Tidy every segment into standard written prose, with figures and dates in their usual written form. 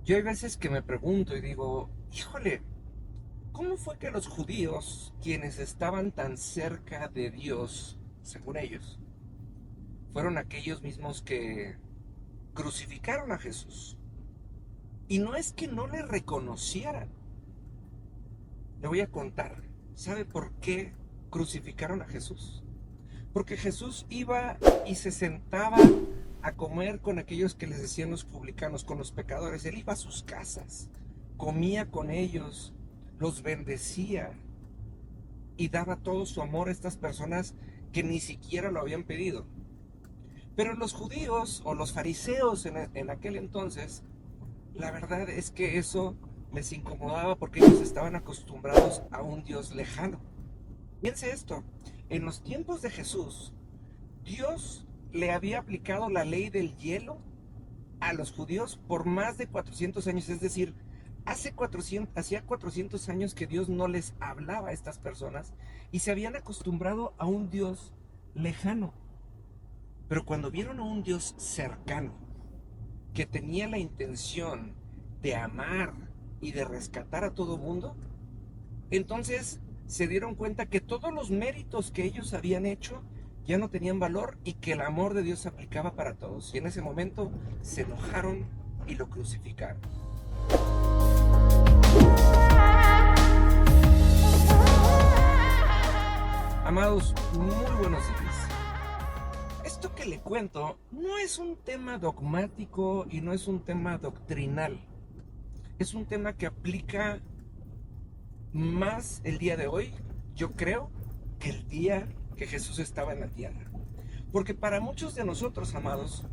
Yo hay veces que me pregunto y digo, híjole, ¿cómo fue que los judíos, quienes estaban tan cerca de Dios, según ellos, fueron aquellos mismos que crucificaron a Jesús? Y no es que no le reconocieran. Le voy a contar. ¿Sabe por qué crucificaron a Jesús? Porque Jesús iba y se sentaba a comer con aquellos que les decían los publicanos, con los pecadores. Él iba a sus casas, comía con ellos, los bendecía y daba todo su amor a estas personas que ni siquiera lo habían pedido. Pero los judíos o los fariseos en aquel entonces, la verdad es que eso les incomodaba porque ellos estaban acostumbrados a un Dios lejano. Piense esto, en los tiempos de Jesús, Dios le había aplicado la ley del hielo a los judíos por más de 400 años, es decir, hacía 400 años que Dios no les hablaba a estas personas y se habían acostumbrado a un Dios lejano. Pero cuando vieron a un Dios cercano, que tenía la intención de amar y de rescatar a todo mundo, entonces se dieron cuenta que todos los méritos que ellos habían hecho ya no tenían valor y que el amor de Dios se aplicaba para todos. Y en ese momento se enojaron y lo crucificaron. Amados, muy buenos días. Esto que le cuento no es un tema dogmático y no es un tema doctrinal. Es un tema que aplica más el día de hoy, yo creo, que el día que Jesús estaba en la tierra. Porque para muchos de nosotros, amados,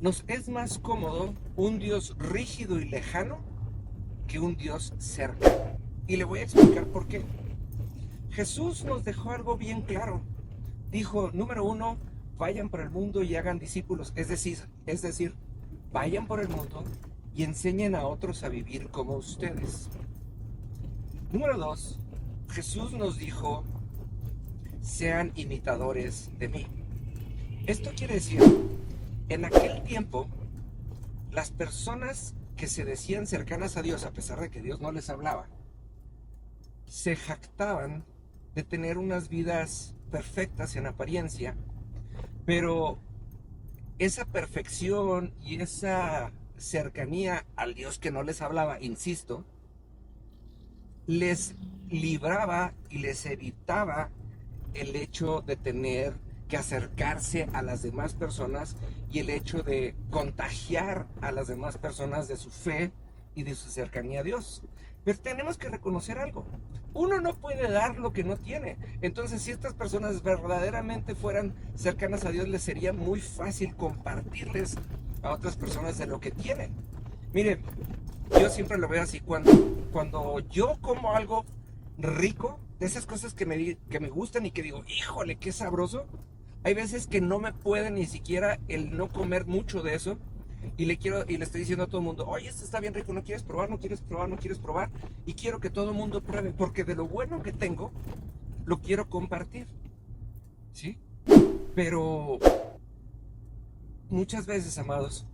nos es más cómodo un Dios rígido y lejano que un Dios cercano. Y le voy a explicar por qué. Jesús nos dejó algo bien claro. Dijo, número uno, vayan por el mundo y hagan discípulos. Es decir, vayan por el mundo y enseñen a otros a vivir como ustedes. Número dos, Jesús nos dijo, sean imitadores de mí. Esto quiere decir, en aquel tiempo, las personas que se decían cercanas a Dios, a pesar de que Dios no les hablaba, se jactaban de tener unas vidas perfectas en apariencia, pero esa perfección y esa cercanía al Dios que no les hablaba, insisto, les libraba y les evitaba el hecho de tener que acercarse a las demás personas y el hecho de contagiar a las demás personas de su fe y de su cercanía a Dios. Pero tenemos que reconocer algo. Uno no puede dar lo que no tiene. Entonces, si estas personas verdaderamente fueran cercanas a Dios, les sería muy fácil compartirles a otras personas de lo que tienen. Miren, yo siempre lo veo así, cuando yo como algo rico, de esas cosas que me gustan y que digo, híjole, qué sabroso, hay veces que no me puede ni siquiera el no comer mucho de eso y le estoy diciendo a todo el mundo, oye, esto está bien rico, no quieres probar, no quieres probar, no quieres probar, y quiero que todo el mundo pruebe, porque de lo bueno que tengo, lo quiero compartir, ¿sí? Pero muchas veces, amados,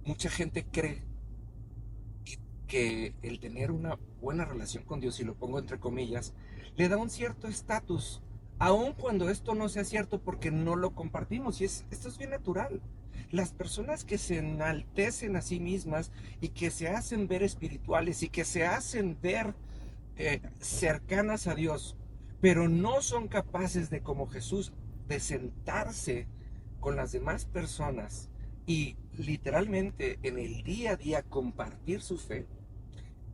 mucha gente cree que el tener una buena relación con Dios, y lo pongo entre comillas, le da un cierto estatus, aun cuando esto no sea cierto porque no lo compartimos. Y esto es bien natural. Las personas que se enaltecen a sí mismas y que se hacen ver espirituales y que se hacen ver cercanas a Dios, pero no son capaces de, como Jesús, de sentarse con las demás personas y literalmente en el día a día compartir su fe,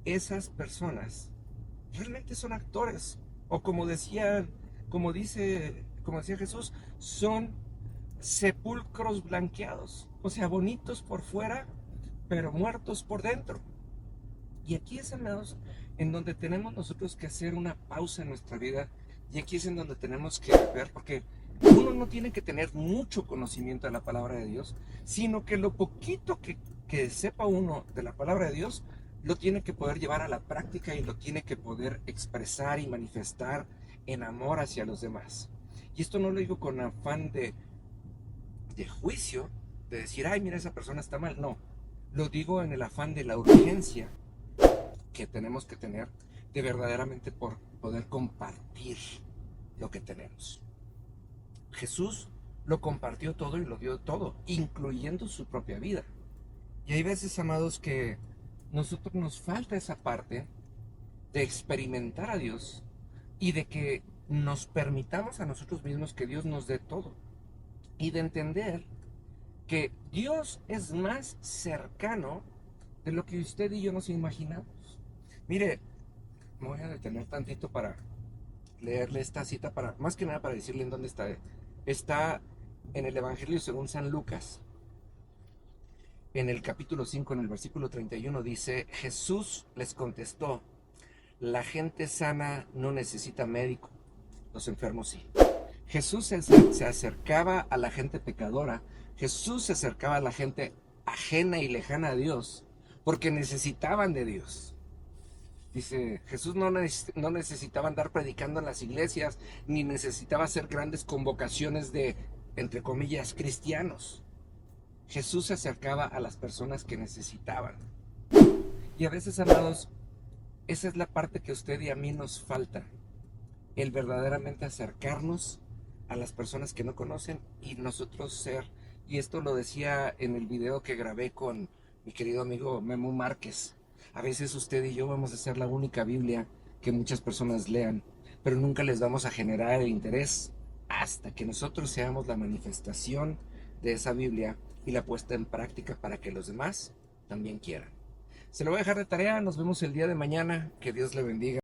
esas personas realmente son actores, o como decía Jesús, son sepulcros blanqueados, o sea, bonitos por fuera, pero muertos por dentro. Y aquí es, amados, en donde tenemos nosotros que hacer una pausa en nuestra vida, y aquí es en donde tenemos que ver, porque uno no tiene que tener mucho conocimiento de la palabra de Dios, sino que lo poquito que sepa uno de la palabra de Dios, lo tiene que poder llevar a la práctica y lo tiene que poder expresar y manifestar en amor hacia los demás. Y esto no lo digo con afán de juicio, de decir, ay, mira, esa persona está mal, no. Lo digo en el afán de la urgencia que tenemos que tener de verdaderamente por poder compartir lo que tenemos. Jesús lo compartió todo y lo dio todo, incluyendo su propia vida. Y hay veces, amados, que nosotros nos falta esa parte de experimentar a Dios y de que nos permitamos a nosotros mismos que Dios nos dé todo. Y de entender que Dios es más cercano de lo que usted y yo nos imaginamos. Mire, me voy a detener tantito para leerle esta cita, para más que nada para decirle en dónde está. Está en el Evangelio según San Lucas, en el capítulo 5, en el versículo 31, dice: Jesús les contestó, la gente sana no necesita médico, los enfermos sí. Jesús se acercaba a la gente pecadora, Jesús se acercaba a la gente ajena y lejana a Dios, porque necesitaban de Dios. Dice, Jesús no necesitaba andar predicando en las iglesias, ni necesitaba hacer grandes convocaciones de, entre comillas, cristianos. Jesús se acercaba a las personas que necesitaban. Y a veces, amados, esa es la parte que a usted y a mí nos falta, el verdaderamente acercarnos a las personas que no conocen y nosotros ser, y esto lo decía en el video que grabé con mi querido amigo Memo Márquez, a veces usted y yo vamos a ser la única Biblia que muchas personas lean, pero nunca les vamos a generar el interés hasta que nosotros seamos la manifestación de esa Biblia y la puesta en práctica para que los demás también quieran. Se lo voy a dejar de tarea, nos vemos el día de mañana, que Dios le bendiga.